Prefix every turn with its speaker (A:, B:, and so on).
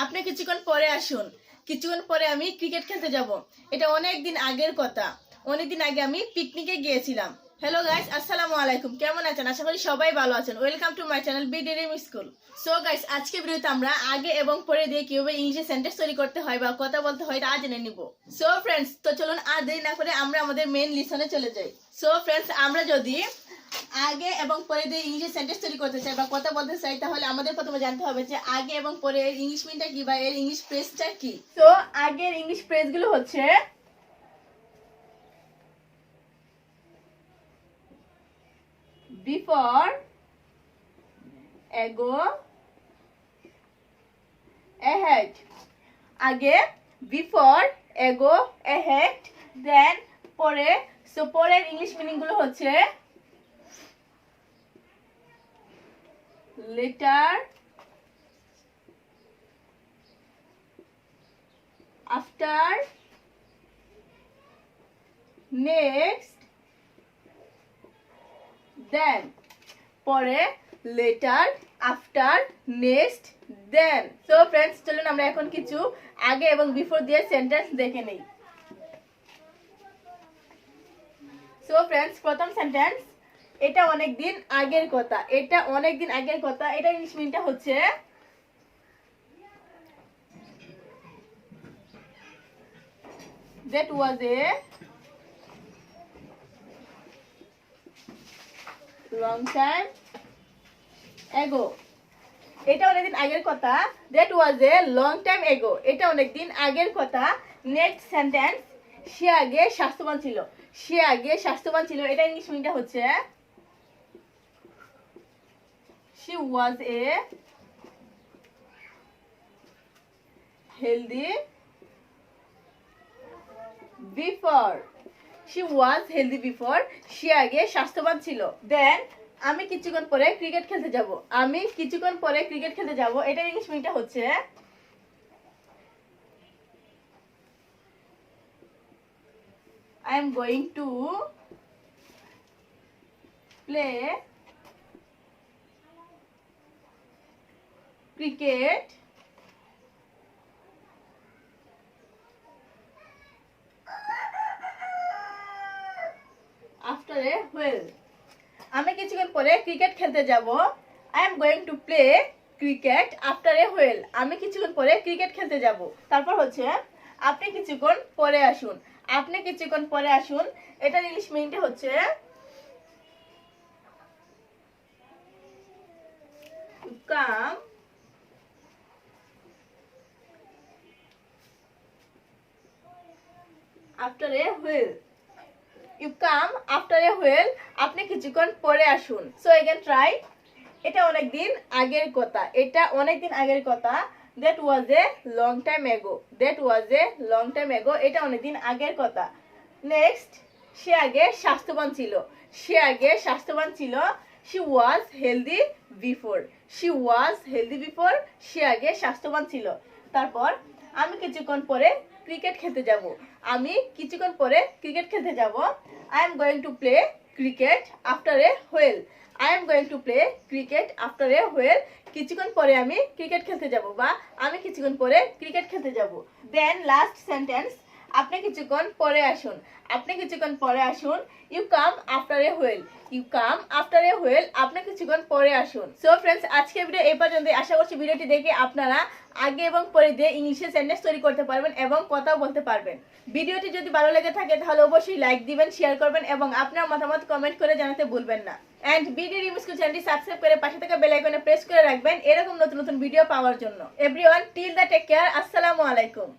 A: আপনি কিছুক্ষণ পরে আসুন। কিছুক্ষণ পরে আমি ক্রিকেট খেলতে যাব। এটা অনেক দিন আগের কথা। অনেক দিন আগে আমি পিকনিকে গিয়েছিলাম। হ্যালো গাইস, আসসালামু আলাইকুম। কেমন আছেন? আশা করি সবাই ভালো আছেন। Welcome to my channel BE school. So guys, আজকে ভিডিওতে আমরা আগে এবং পরে দিয়ে কিভাবে ইংলিশে সেন্টেন্স তৈরি করতে হয় বা কথা বলতে হয় তা জেনে নিব। সো ফ্রেন্ডস, তো চলুন আর দেরি না করে আমরা আমাদের মেইন লিসনে চলে যাই। সো ফ্রেন্ডস, আমরা যদি আগে এবং পরে দিয়ে ইংলিশ সেন্টেন্স তৈরি করতে চাই বা কথা বলতে চাই, তাহলে আমাদের প্রথমে জানতে হবে যে আগে এবং পরে এর ইংলিশ মিনটা কি বা এর ইংলিশ ফ্রেজটা কি। তো আগের ইংলিশ ফ্রেজগুলো হচ্ছে before, ago, ahead. আগে, before, ago, ahead, then পরে। সো পরের ইংলিশ মিনিং গুলো হচ্ছে later, after, next, then. পরে later, after, next, then. So friends, চলুন আমরা এখন কিছু আগে এবং বিফোর দিয়ে সেন্টেন্স দেখে নেই। সো ফ্রেন্ডস, প্রথম সেন্টেন্স, এটা অনেক দিন আগের কথা। এটা অনেক দিন আগের কথা। এটা ইংলিশ মিনটা হচ্ছে that was a long time ago. এটা অনেকদিন আগের কথা। that was a long time ago. এটা অনেকদিন আগের কথা। নেক্সট সেন্টেন্স, সে আগে স্বাস্থ্যবান ছিল। সে আগে স্বাস্থ্যবান ছিল। এটা ইংলিশ মিনটা হচ্ছে she was a healthy before. she was healthy before. সে আগে স্বাস্থ্যবান ছিল। দেন আমি কিছুক্ষণ পরে ক্রিকেট খেলতে যাব। আমি কিছুক্ষণ পরে ক্রিকেট খেলতে যাব। এটা ইংলিশ মিনটা হচ্ছে I am going to play cricket after a while. আমি কিছুক্ষণ পরে ক্রিকেট খেলতে যাব। I am going to play cricket after a while. আমি কিছুক্ষণ পরে ক্রিকেট খেলতে যাব। তারপর হচ্ছে আপনি কিছুক্ষণ পরে আসুন। আপনি কিছুক্ষণ পরে আসুন। এটার ইংলিশ মিনিংটা হচ্ছে come after a while. You come after a while. আপনি কিছুক্ষণ পরে আসুন। So again try. এটা অনেকদিন আগের কথা। এটা অনেকদিন আগের কথা। that was a long time ago. that was a long time ago. এটা অনেকদিন আগের কথা। নেক্সট, সে আগে স্বাস্থ্যবান ছিল। সে আগে স্বাস্থ্যবান ছিল। she was healthy before. she was healthy before. সে আগে স্বাস্থ্যবান ছিল। তারপর আমি কিছুক্ষণ পরে ক্রিকেট খেলতে যাব। আমি কিছুক্ষণ পরে ক্রিকেট খেলতে যাব। I am going to play cricket after a while. I am going to play cricket after a while. কিছুক্ষণ পরে আমি ক্রিকেট খেলতে যাব বা আমি কিছুক্ষণ পরে ক্রিকেট খেলতে যাব। দেন লাস্ট সেন্টেন্স, আপনি কিছুক্ষণ পরে আসুন। আপনি কিছুক্ষণ পরে আসুন। You come after a while. You come after a while. আপনি কিছুক্ষণ পরে আসুন। সো ফ্রেন্ডস, আজকের ভিডিও এই পর্যন্ত। আশা করছি ভিডিওটি দেখে আপনারা আগে এবং পরে দিয়ে ইংলিশে সেন্টেন্স তৈরি করতে পারবেন এবং কথা বলতে পারবেন। ভিডিওটি যদি ভালো লেগে থাকে তাহলে অবশ্যই লাইক দিবেন, শেয়ার করবেন এবং আপনার মতামত কমেন্ট করে জানাতে ভুলবেন না। এন্ড বি.ই স্কুল চ্যানেলটি সাবস্ক্রাইব করে পাশে থাকা বেল আইকনে প্রেস করে রাখবেন এরকম নতুন নতুন ভিডিও পাওয়ার জন্য। Everyone, till the take care. আসসালামু আলাইকুম।